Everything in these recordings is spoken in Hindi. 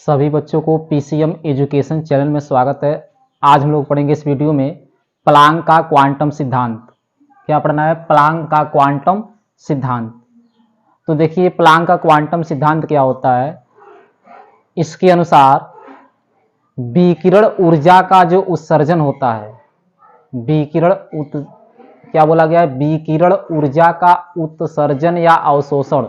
सभी बच्चों को पीसीएम एजुकेशन चैनल में स्वागत है। आज हम लोग पढ़ेंगे इस वीडियो में प्लांक का क्वांटम सिद्धांत। क्या पढ़ना है? प्लांक का क्वांटम सिद्धांत। तो देखिए प्लांक का क्वांटम सिद्धांत क्या होता है। इसके अनुसार विकिरण ऊर्जा का जो उत्सर्जन होता है, क्या बोला गया है? विकिरण ऊर्जा का उत्सर्जन या अवशोषण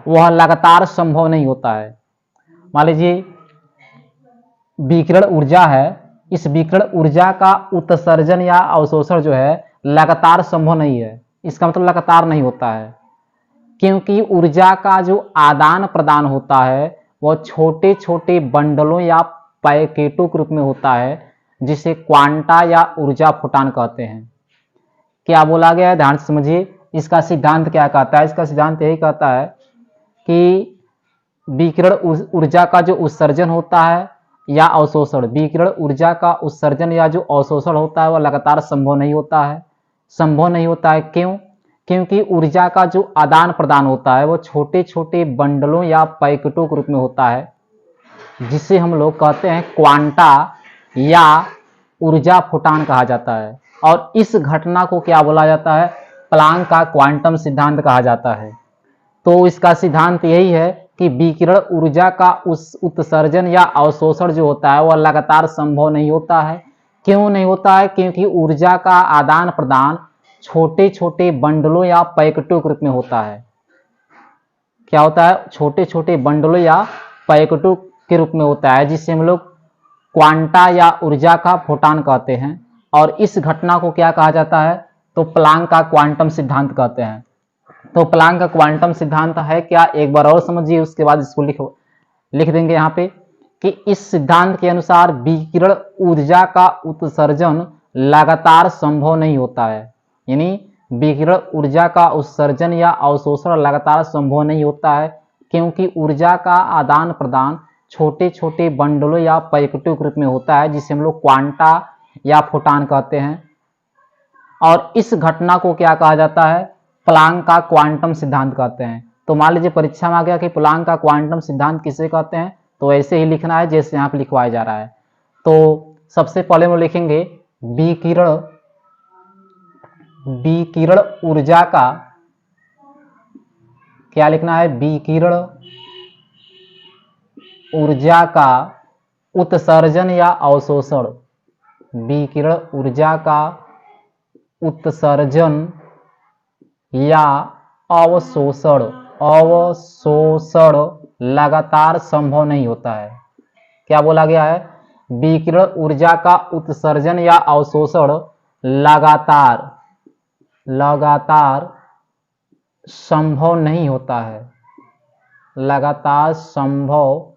वह लगातार संभव नहीं होता है। मान लीजिए विकिरण ऊर्जा है, इस विकिरण ऊर्जा का उत्सर्जन या अवशोषण जो है लगातार संभव नहीं है। इसका मतलब लगातार नहीं होता है, क्योंकि ऊर्जा का जो आदान प्रदान होता है वह छोटे छोटे बंडलों या पैकेटों के रूप में होता है, जिसे क्वांटा या ऊर्जा फोटान कहते हैं। क्या बोला गया है? ध्यान से समझिए। इसका सिद्धांत क्या कहता है? इसका सिद्धांत यही कहता है कि विकिरण ऊर्जा का जो उत्सर्जन होता है या अवशोषण, विकिरण ऊर्जा का उत्सर्जन या जो अवशोषण होता है वह लगातार संभव नहीं होता है। संभव नहीं होता है क्यों? क्योंकि ऊर्जा का जो आदान प्रदान होता है वो छोटे छोटे बंडलों या पैकेटों के रूप में होता है, जिसे हम लोग कहते हैं क्वांटा या ऊर्जा फोटान कहा जाता है। और इस घटना को क्या बोला जाता है? प्लांक का क्वांटम सिद्धांत कहा जाता है। तो इसका सिद्धांत यही है कि विकिरण ऊर्जा का उस उत्सर्जन या अवशोषण जो होता है वह लगातार संभव नहीं होता है। क्यों नहीं होता है? क्योंकि ऊर्जा का आदान प्रदान छोटे छोटे बंडलों या पैकेटों के रूप में होता है। क्या होता है? छोटे छोटे बंडलों या पैकेटों के रूप में होता है, जिसे हम लोग क्वांटा या ऊर्जा का फोटान कहते हैं। और इस घटना को क्या कहा जाता है? तो प्लांक का क्वांटम सिद्धांत कहते हैं। तो प्लांक का क्वांटम सिद्धांत है क्या, एक बार और समझिए, उसके बाद इसको लिख देंगे यहाँ पे कि इस सिद्धांत के अनुसार विकिरण ऊर्जा का उत्सर्जन लगातार संभव नहीं होता है। यानी विकिरण ऊर्जा का उत्सर्जन या अवशोषण लगातार संभव नहीं होता है, क्योंकि ऊर्जा का आदान प्रदान छोटे छोटे बंडलों या पैकेटों के रूप में होता है, जिसे हम लोग क्वांटा या फोटान कहते हैं। और इस घटना को क्या कहा जाता है? प्लांक का क्वांटम सिद्धांत कहते हैं। तो मान लीजिए परीक्षा में आ गया कि प्लांक का क्वांटम सिद्धांत किसे कहते हैं, तो ऐसे ही लिखना है जैसे यहाँ पे लिखवाया जा रहा है। तो सबसे पहले हम लिखेंगे विकिरण ऊर्जा का, क्या लिखना है? विकिरण ऊर्जा का उत्सर्जन या अवशोषण, विकिरण ऊर्जा का उत्सर्जन या अवशोषण लगातार संभव नहीं होता है। क्या बोला गया है? विकिरण ऊर्जा का उत्सर्जन या अवशोषण लगातार संभव नहीं होता है। लगातार संभव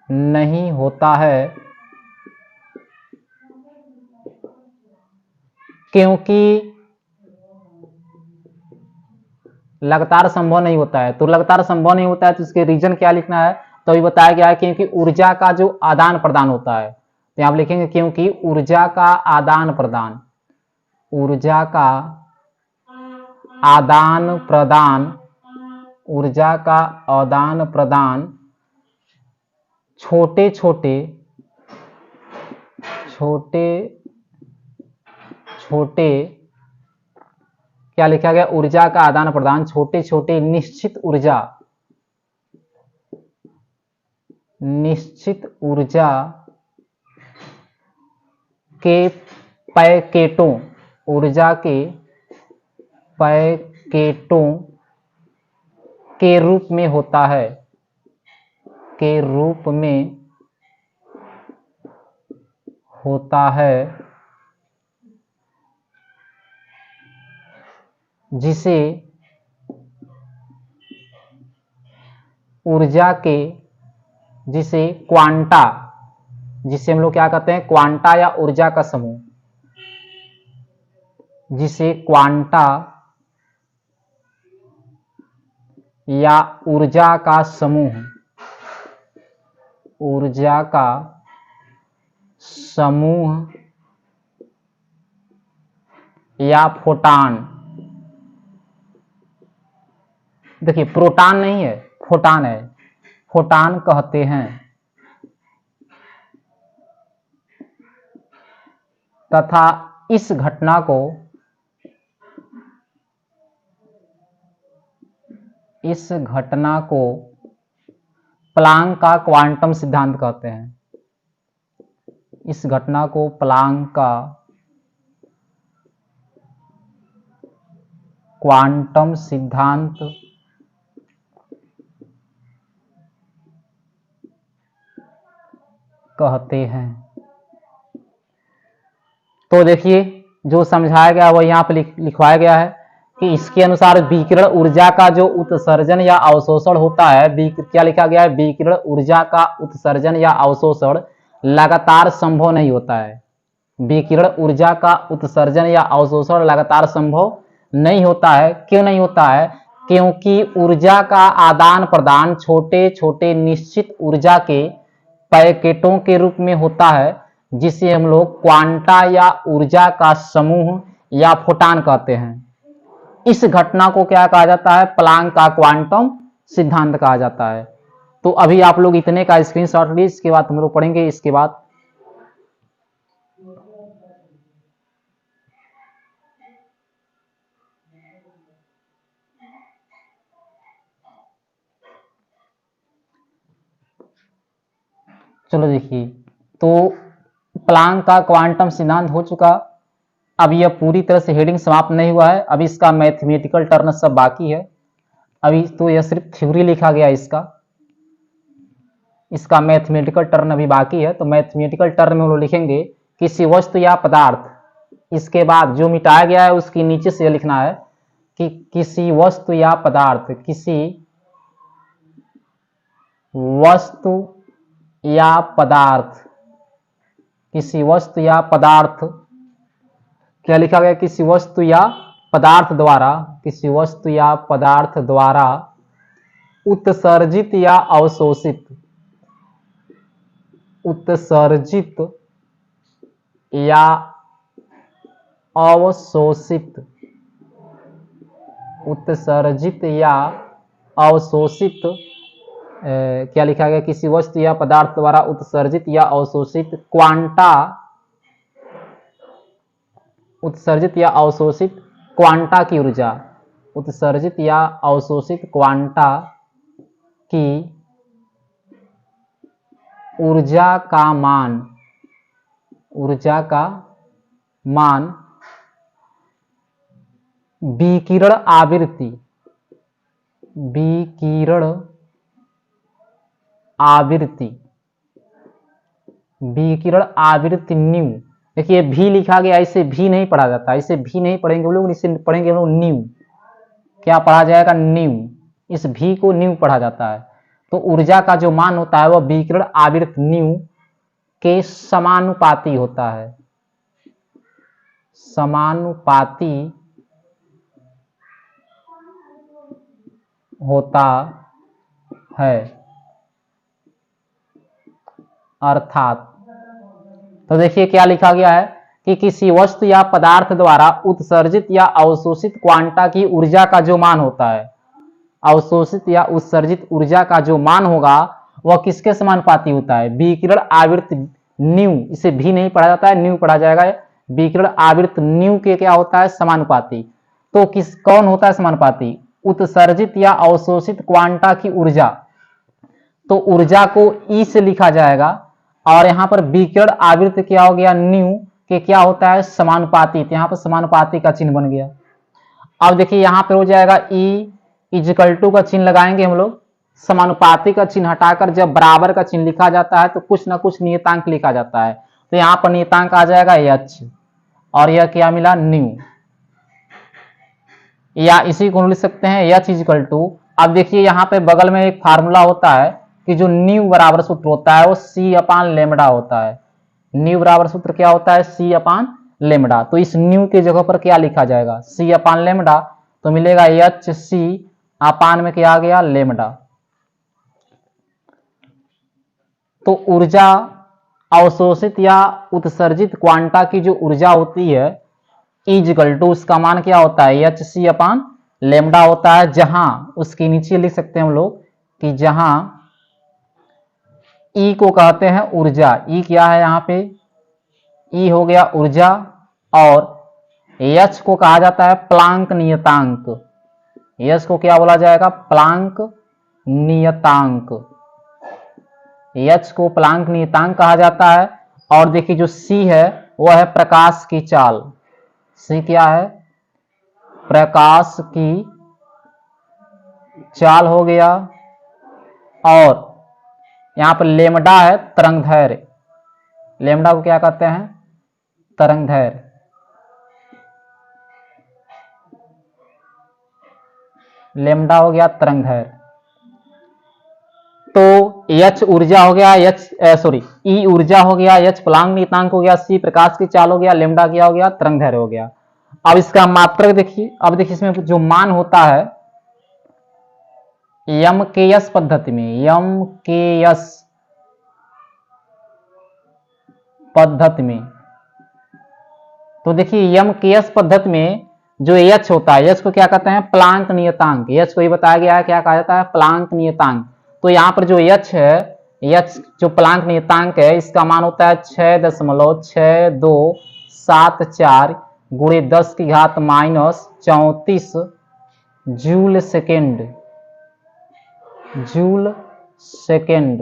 नहीं होता है, क्योंकि लगातार संभव नहीं होता है। तो लगातार संभव नहीं होता है तो इसके रीजन क्या लिखना है? तो अभी बताया गया है क्योंकि ऊर्जा का जो आदान प्रदान होता है, तो यहाँ लिखेंगे क्योंकि ऊर्जा का आदान प्रदान छोटे छोटे क्या लिखा गया? ऊर्जा का आदान प्रदान छोटे छोटे निश्चित ऊर्जा के पैकेटों, ऊर्जा के पैकेटों के रूप में होता है, जिसे क्वांटा, जिसे हम लोग क्या कहते हैं? क्वांटा या ऊर्जा का समूह, जिसे क्वांटा या ऊर्जा का समूह या फोटान, देखिए प्रोटॉन नहीं है, फोटान है। फोटान कहते हैं तथा इस घटना को प्लांक का क्वांटम सिद्धांत कहते हैं। इस घटना को प्लांक का क्वांटम सिद्धांत कहते हैं। तो देखिए जो समझाया गया वो यहाँ पे लिखवाया गया है कि इसके अनुसार विकिरण ऊर्जा का जो उत्सर्जन या अवशोषण होता है, क्या लिखा गया है, विकिरण ऊर्जा का उत्सर्जन या अवशोषण लगातार संभव नहीं होता है। विकिरण ऊर्जा का उत्सर्जन या अवशोषण लगातार संभव नहीं होता है। क्यों नहीं होता है? क्योंकि ऊर्जा का आदान प्रदान छोटे छोटे निश्चित ऊर्जा के पैकेटों के रूप में होता है, जिसे हम लोग क्वांटा या ऊर्जा का समूह या फोटान कहते हैं। इस घटना को क्या कहा जाता है? प्लांक का क्वांटम सिद्धांत कहा जाता है। तो अभी आप लोग इतने का स्क्रीनशॉट लीजिए, इसके बाद हम लोग पढ़ेंगे। इसके बाद चलो देखिए, तो प्लांक का क्वांटम सिद्धांत हो चुका। अब यह पूरी तरह से हेडिंग समाप्त नहीं हुआ है, अभी इसका मैथमेटिकल टर्म सब बाकी है। अभी तो यह सिर्फ थ्योरी लिखा गया इसका मैथमेटिकल टर्म अभी बाकी है। तो मैथमेटिकल टर्म में वो लिखेंगे किसी वस्तु या पदार्थ। इसके बाद जो मिटाया गया है उसके नीचे से लिखना है कि किसी वस्तु या पदार्थ, किसी वस्तु या पदार्थ, किसी वस्तु या पदार्थ, क्या लिखा गया? किसी वस्तु या पदार्थ द्वारा, किसी वस्तु या पदार्थ द्वारा उत्सर्जित या अवशोषित, उत्सर्जित या अवशोषित, उत्सर्जित या अवशोषित, क्या लिखा गया? किसी वस्तु या पदार्थ द्वारा उत्सर्जित या अवशोषित क्वांटा, उत्सर्जित या अवशोषित क्वांटा की ऊर्जा, उत्सर्जित या अवशोषित क्वांटा की ऊर्जा का मान, ऊर्जा का मान विकिरण आवृत्ति, विकिरण आवृत्ति, विकिरण आवृत्ति न्यू। देखिए भी लिखा गया, इसे भी नहीं पढ़ा जाता, इसे भी नहीं पढ़ेंगे हम लोग, इसे पढ़ेंगे हम लोग न्यू। क्या पढ़ा जाएगा? न्यू। इस भी को न्यू पढ़ा जाता है। तो ऊर्जा का जो मान होता है वह विकिरण आवृत्ति न्यू के समानुपाती होता है, समानुपाती होता है। अर्थात तो देखिए क्या लिखा गया है कि किसी वस्तु या पदार्थ द्वारा उत्सर्जित या अवशोषित क्वांटा की ऊर्जा का जो मान होता है, अवशोषित या उत्सर्जित ऊर्जा का जो मान होगा वह किसके समानुपाती होता है? विकिरण आवृत्ति न्यू। इसे भी नहीं पढ़ा जाता है, न्यू पढ़ा जाएगा। विकिरण आवृत्ति न्यू के क्या होता है? समानुपाती। तो कौन होता है समानुपाती? उत्सर्जित या अवशोषित क्वांटा की ऊर्जा। तो ऊर्जा को ई से लिखा जाएगा और यहाँ पर विकिरण आवृत्ति क्या हो गया? न्यू के क्या होता है? समानुपाती। तो यहाँ पर समानुपाती का चिन्ह बन गया। अब देखिए यहाँ पर हो जाएगा ई इक्वल टू का चिन्ह लगाएंगे हम लोग। समानुपाती का चिन्ह हटाकर जब बराबर का चिन्ह लिखा जाता है तो कुछ ना कुछ नियतांक लिखा जाता है। तो यहाँ पर नियतांक आ जाएगा एच और यह क्या मिला? न्यू। या इसी को लिख सकते हैं एच इक्वल टू। अब देखिए यहाँ पे बगल में एक फार्मूला होता है कि जो न्यू बराबर सूत्र होता है वो सी अपान लेमडा होता है। न्यू बराबर सूत्र क्या होता है? सी अपान लेमडा। तो इस न्यू के जगह पर क्या लिखा जाएगा? सी अपान लेमडा। तो मिलेगा एच सी अपान में क्या आ गया? लेमडा। तो ऊर्जा अवशोषित या उत्सर्जित क्वांटा की जो ऊर्जा होती है इक्वल टू, उसका मान क्या होता है? एच सी अपान लेमडा होता है। जहां उसके नीचे लिख सकते हैं हम लोग कि जहां ई को कहते हैं ऊर्जा। ई क्या है यहाँ पे, ई हो गया ऊर्जा, और एच को कहा जाता है प्लांक नियतांक। एच को क्या बोला जाएगा, प्लांक नियतांक। एच को प्लांक नियतांक कहा जाता है। और देखिए जो सी है वह है प्रकाश की चाल। सी क्या है, प्रकाश की चाल हो गया। और यहां पर लेमडा है तरंग दैर्घ्य। लेमडा को क्या कहते हैं, तरंग दैर्घ्य। लेमडा हो गया तरंग दैर्घ्य। तो एच ऊर्जा हो गया, ई ऊर्जा हो गया, एच प्लांक नियतांक हो गया, सी प्रकाश की चाल हो गया, लेमडा क्या हो गया, तरंग दैर्घ्य हो गया। अब इसका मात्रक देखिए, अब देखिए इसमें जो मान होता है यम के एस पद्धति में, यम के एस पद्धति में, तो देखिए यम के एस पद्धति में जो एच होता है, एच को क्या कहते हैं, प्लांक नियतांक। एच को ये बताया गया है क्या कहा जाता है, प्लांक नियतांक। तो यहाँ पर जो एच है, एच जो प्लांक नियतांक है, इसका मान होता है 6.6274 गुणे 10 की घात -34 joule second. Joule second.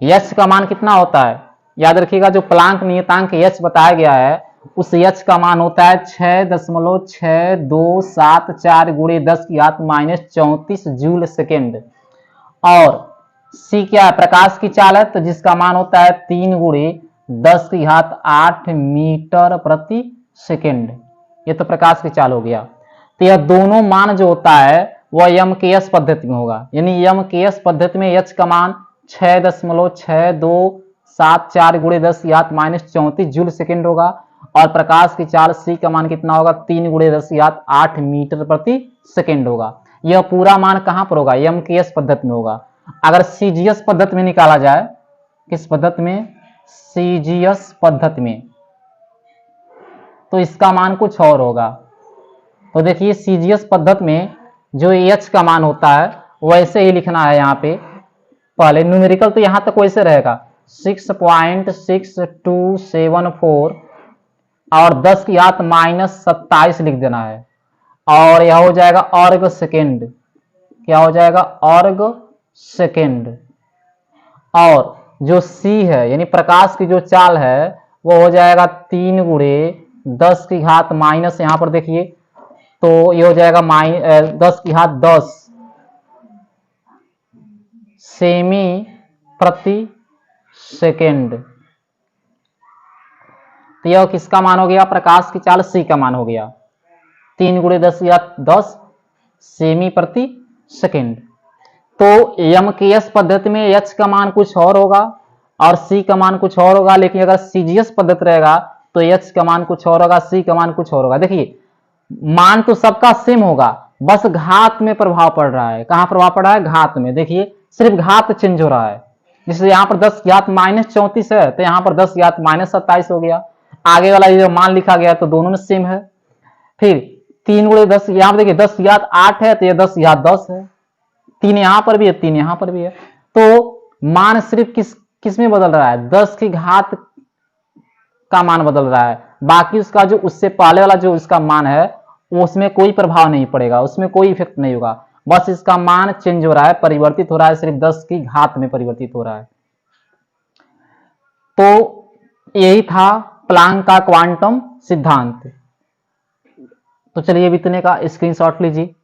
H का मान कितना होता है, याद रखिएगा जो प्लांक नियतांक एच बताया गया है उस एच का मान होता है 6.6274 गुणे 10 की घात -34 जूल सेकेंड। और सी क्या है, प्रकाश की चाल है, तो जिसका मान होता है 3 गुणे 10 की घात 8 मीटर प्रति सेकेंड। ये तो प्रकाश की चाल हो गया। तो यह दोनों मान जो होता है वह यम के एस पद्धति में होगा, यानी यम के एस पद्धति में एच का मान 6.6274 गुणे 10 की घात -34 जूल सेकेंड होगा। और प्रकाश की चाल सी का मान कितना होगा, 3 गुणे 10 की घात 8 मीटर प्रति सेकेंड होगा। यह पूरा मान कहां पर होगा, यम के एस पद्धति में होगा। अगर सीजीएस पद्धति में निकाला जाए, किस पद्धति में, सीजीएस पद्धति में, तो इसका मान कुछ और होगा। तो देखिए सीजीएस पद्धति में जो एच का मान होता है वैसे ही लिखना है यहाँ पे। पहले न्यूमेरिकल तो यहां तक वैसे रहेगा 6.6274 और 10 की घात -27 लिख देना है। और यह हो जाएगा अर्ग सेकेंड। क्या हो जाएगा, अर्ग सेकेंड। और जो सी है यानी प्रकाश की जो चाल है वो हो जाएगा 3 गुणे 10 की घात माइनस, यहां पर देखिए तो ये हो जाएगा 10 की घात 10 सेमी प्रति सेकेंड। तो यह किसका मान हो गया, प्रकाश की चाल सी का मान हो गया 3 गुणे 10 की घात 10 सेमी प्रति सेकेंड। तो यम के एस पद्धति में एच का मान कुछ और होगा और सी का मान कुछ और होगा, लेकिन अगर सीजीएस पद्धति रहेगा तो एच का मान कुछ और होगा, सी का मान कुछ और होगा। देखिए मान तो सबका सेम होगा, बस घात में प्रभाव पड़ रहा है। कहां प्रभाव पड़ रहा है, घात में। देखिए सिर्फ घात चेंज हो रहा है, जैसे यहाँ पर 10 की घात -34 है तो यहाँ पर 10 की घात -27 हो गया। आगे वाला ये मान लिखा गया तो दोनों में सेम है। फिर 3 गुणे 10, यहाँ पर देखिए 10 की घात 8 है तो ये 10 की घात 10 है। 3 यहां पर भी है, 3 यहां पर भी है। तो मान सिर्फ किस में बदल रहा है, 10 की घात का मान बदल रहा है, बाकी उसका जो उससे पहले वाला जो इसका मान है उसमें कोई प्रभाव नहीं पड़ेगा, उसमें कोई इफेक्ट नहीं होगा। बस इसका मान चेंज हो रहा है, परिवर्तित हो रहा है, सिर्फ 10 की घात में परिवर्तित हो रहा है। तो यही था प्लांक का क्वांटम सिद्धांत। तो चलिए अब इतने का स्क्रीनशॉट लीजिए।